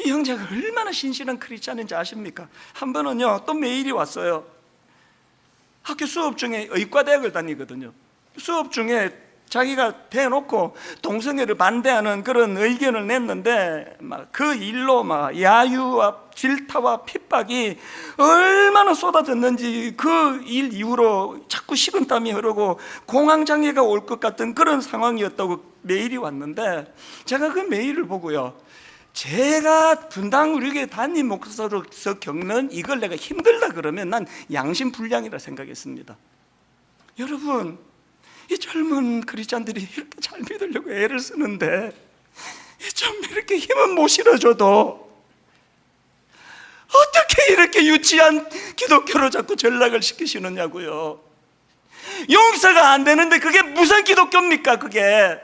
이 형제가 얼마나 신실한 크리스찬인지 아십니까? 한 번은요, 또 메일이 왔어요. 학교 수업 중에 의과대학을 다니거든요. 수업 중에 자기가 대놓고 동성애를 반대하는 그런 의견을 냈는데, 그 일로 야유와 질타와 핍박이 얼마나 쏟아졌는지, 그 일 이후로 자꾸 식은땀이 흐르고 공황장애가 올 것 같은 그런 상황이었다고 메일이 왔는데, 제가 그 메일을 보고요, 제가 분당 우리 교회 담임 목사로서 겪는 이걸 내가 힘들다 그러면 난 양심불량이라 생각했습니다. 여러분, 이 젊은 크리스찬들이 이렇게 잘 믿으려고 애를 쓰는데 좀 이렇게 힘은 못 실어줘도 어떻게 이렇게 유치한 기독교로 자꾸 전락을 시키시느냐고요. 용서가 안 되는데 그게 무슨 기독교입니까? 그게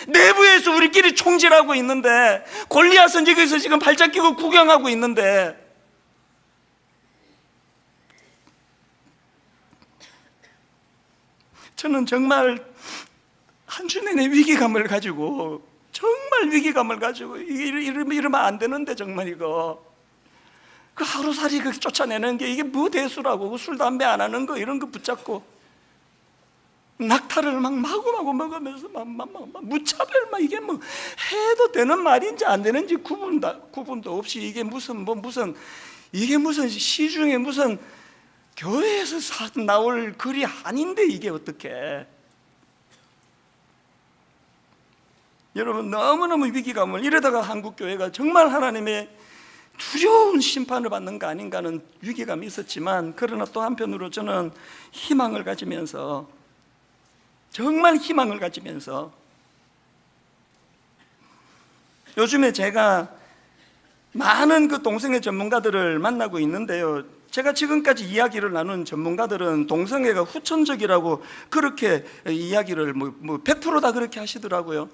내부에서 우리끼리 총질하고 있는데, 골리앗은 여기서 지금 발작 끼고 구경하고 있는데, 저는 정말 한 주 내내 위기감을 가지고, 정말 위기감을 가지고, 이러면 안 되는데 정말 이거 그 하루살이 그 쫓아내는 게 이게 뭐 대수라고, 술 담배 안 하는 거 이런 거 붙잡고 낙타를 막 마구마구 먹으면서 막 무차별, 막 이게 뭐 해도 되는 말인지 안 되는지 구분도 없이, 이게 무슨 이게 무슨 시중에 무슨 교회에서 나올 글이 아닌데 이게 어떻게. 여러분, 너무너무 위기감을, 이러다가 한국교회가 정말 하나님의 두려운 심판을 받는 거 아닌가 하는 위기감이 있었지만, 그러나 또 한편으로 저는 희망을 가지면서, 정말 희망을 가지면서, 요즘에 제가 많은 그 동성애 전문가들을 만나고 있는데요, 제가 지금까지 이야기를 나눈 전문가들은 동성애가 후천적이라고 그렇게 이야기를 100% 다 그렇게 하시더라고요.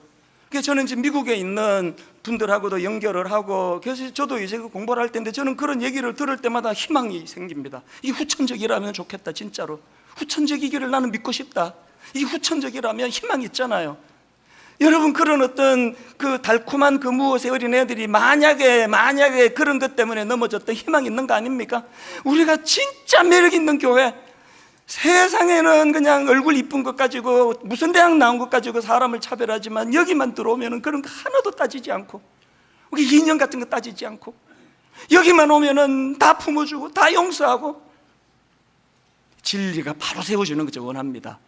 그래서 저는 지금 미국에 있는 분들하고도 연결을 하고, 그래서 저도 이제 공부를 할 텐데, 저는 그런 얘기를 들을 때마다 희망이 생깁니다. 이 후천적이라면 좋겠다. 진짜로 후천적이기를 나는 믿고 싶다. 이 후천적이라면 희망이 있잖아요. 여러분, 그런 어떤 그 달콤한 그 무엇의 어린애들이 만약에 그런 것 때문에 넘어졌던 희망이 있는 거 아닙니까? 우리가 진짜 매력 있는 교회, 세상에는 그냥 얼굴 이쁜 것 가지고, 무슨 대학 나온 것 가지고 사람을 차별하지만, 여기만 들어오면 그런 거 하나도 따지지 않고, 우리 인연 같은 거 따지지 않고, 여기만 오면은 다 품어주고 다 용서하고, 진리가 바로 세워주는 것을 원합니다.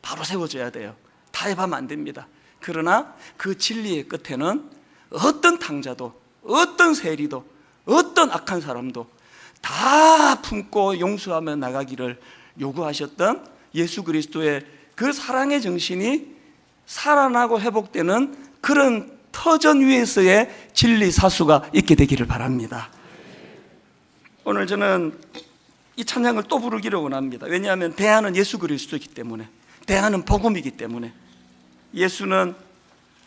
바로 세워줘야 돼요. 타협하면 안 됩니다. 그러나 그 진리의 끝에는 어떤 탕자도, 어떤 세리도, 어떤 악한 사람도 다 품고 용서하며 나가기를 요구하셨던 예수 그리스도의 그 사랑의 정신이 살아나고 회복되는 그런 터전 위에서의 진리 사수가 있게 되기를 바랍니다. 오늘 저는 이 찬양을 또 부르기를 원합니다. 왜냐하면 대안은 예수 그리스도이기 때문에, 대안은 복음이기 때문에,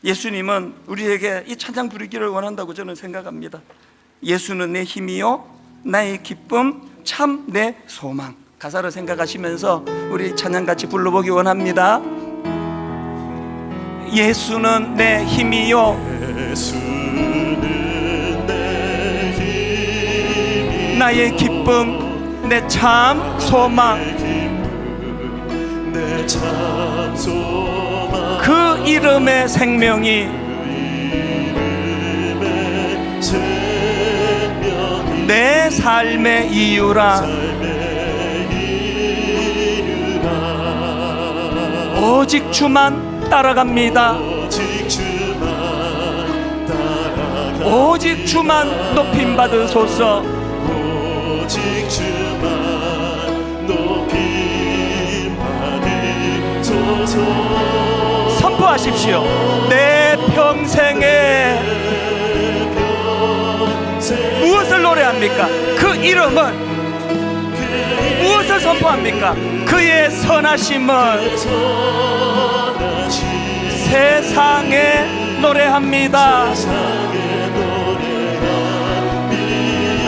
예수님은 우리에게 이 찬양 부르기를 원한다고 저는 생각합니다. 예수는 내 힘이요 나의 기쁨 참 내 소망. 가사를 생각하시면서 우리 찬양 같이 불러보기 원합니다. 예수는 내 힘이요, 예수는 내 힘이, 나의 기쁨 내 참 소망. 내 참 소망, 그 이름의 생명이, 이름의 생명이 내 삶의 이유라. 오직 주만 따라갑니다. 오직 주만 따라가, 오직 주만 높임 받으소서. 오직 주만 높임 받으소서. 선포하십시오. 내 평생에 무엇을 노래합니까? 그 이름은 무엇을 선포합니까? 그의 선하심을 세상에 노래합니다.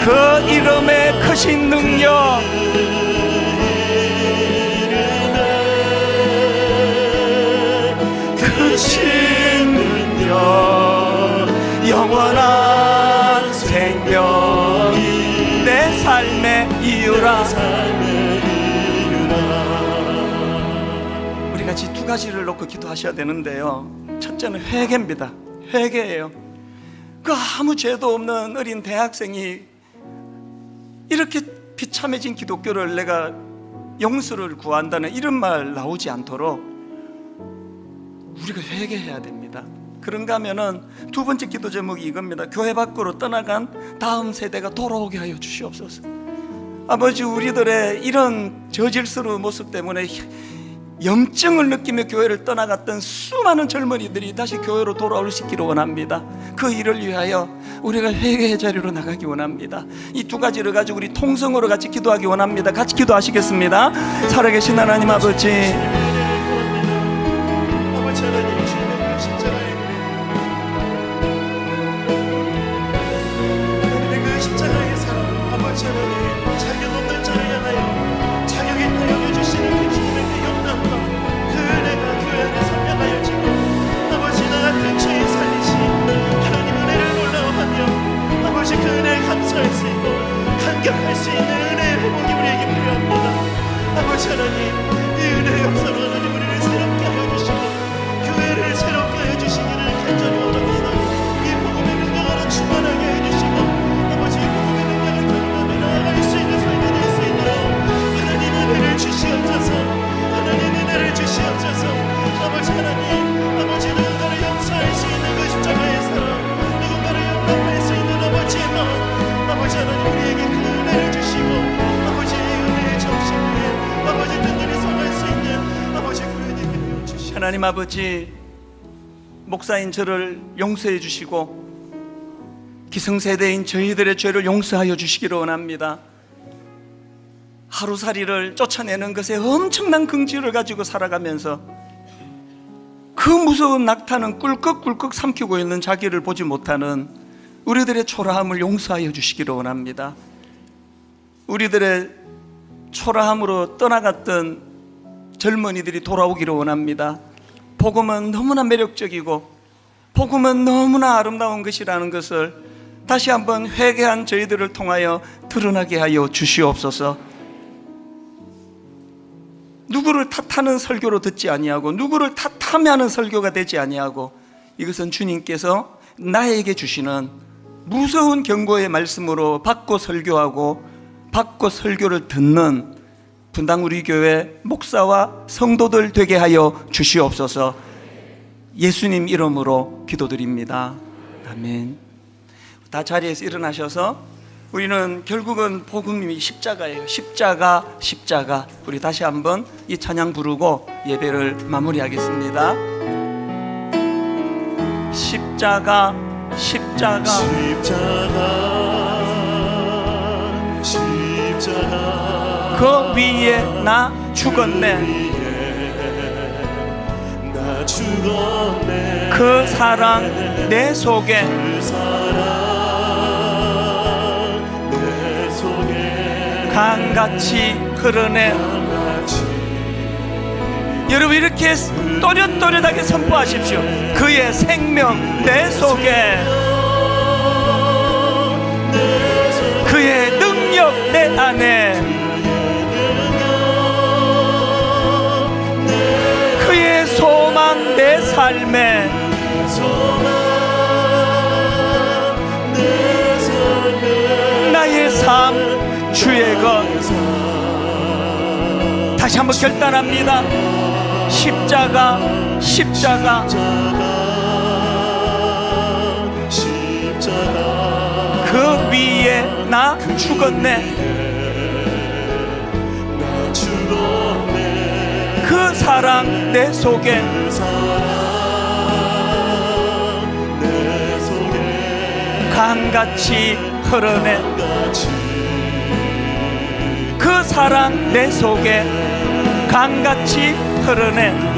그 이름의 크신 능력, 크신 능력, 영원한 생명이 내 삶의 이유라. 우리 같이 두 가지를 놓고 기도하셔야 되는데요, 첫째는 회개입니다. 회개예요. 그 아무 죄도 없는 어린 대학생이 이렇게 비참해진 기독교를 내가 용서를 구한다는 이런 말 나오지 않도록 우리가 회개해야 됩니다. 그런가 하면은 두 번째 기도 제목이 이겁니다. 교회 밖으로 떠나간 다음 세대가 돌아오게 하여 주시옵소서. 아버지, 우리들의 이런 저질스러운 모습 때문에 염증을 느끼며 교회를 떠나갔던 수많은 젊은이들이 다시 교회로 돌아올 수 있기를 원합니다. 그 일을 위하여 우리가 회개의 자리로 나가기 원합니다. 이 두 가지를 가지고 우리 통성으로 같이 기도하기 원합니다. 같이 기도하시겠습니다. 살아계신 하나님 아버지, 아버지 하나님 주님의 그 십자가의 하나님의 그 십자가의 사랑, 아버지 하나님 자격 없는 자를 향하여 자격 있다 여겨주시는 그 주님의 그 영광과 그 은혜가 교회 안에 선명하여 지고 아버지 나 같은 죄인 살리신 하나님 은혜를 놀라워하며 아버지 그 은혜에 감사할 수 있고 감격할 수 있는 은혜의 회복이 우리에게 필요합니다. 아버지 하나님 이 은혜의 역사로 하나님 우리를 새롭게 하여 주시고 교회를 새롭게 하여 주시기를 간절히 원합니다. 이 복음의 능력으로 충만하게 해주시고 아버지 이 복음의 능력을 경험하며 나아갈 수 있는 삶이 될 수 있도록 하나님 은혜를 주시옵소서. 하나님 은혜를 주시옵소서. 아버지 하나님 아버지 누군가를 용서할 수 있는 그 십자가의 사랑, 누군가를 용납할 수 있는 아버지의 마음, 아버지 하나님 우리에게 그 은혜를 주시고 아버지 이 은혜의 정신 위에 아버지 든든히 서갈 수 있는 아버지 교회되게 하여 주시옵소서. 하나님 아버지, 목사인 저를 용서해 주시고 기성세대인 저희들의 죄를 용서하여 주시기를 원합니다. 하루살이를 쫓아내는 것에 엄청난 긍지를 가지고 살아가면서 그 무서운 낙타는 꿀꺽꿀꺽 삼키고 있는 자기를 보지 못하는 우리들의 초라함을 용서하여 주시기를 원합니다. 우리들의 초라함으로 떠나갔던 젊은이들이 돌아오기를 원합니다. 복음은 너무나 매력적이고 복음은 너무나 아름다운 것이라는 것을 다시 한번 회개한 저희들을 통하여 드러나게 하여 주시옵소서. 누구를 탓하는 설교로 듣지 아니하고 누구를 탓하며 하는 설교가 되지 아니하고 이것은 주님께서 나에게 주시는 무서운 경고의 말씀으로 받고 설교하고 받고 설교를 듣는 분당 우리 교회 목사와 성도들 되게 하여 주시옵소서. 예수님 이름으로 기도드립니다. 아멘. 다 자리에서 일어나셔서 우리는 결국은 복음이 십자가예요. 십자가, 십자가. 우리 다시 한번 이 찬양 부르고 예배를 마무리하겠습니다. 십자가, 십자가, 십자가, 십자가, 그 위에 나 죽었네. 나 죽었네. 그 사랑 내 속에 그 사랑 내 속에 강같이 흐르네. 강같이 여러분 이렇게 또렷또렷하게 선포하십시오. 그의 생명 내 속에, 그의 능력 내 안에, 그의 소망 내 삶에, 나의 삶 주의 것. 다시 한번 결단합니다. 십자가, 십자가, 십자가 그 위에 나 죽었네. 나 죽었네. 그 사랑 내 속에 그 사랑 내 속에 강같이 흐르네. 강같이 그 사랑 내 속에 강같이 흐르네.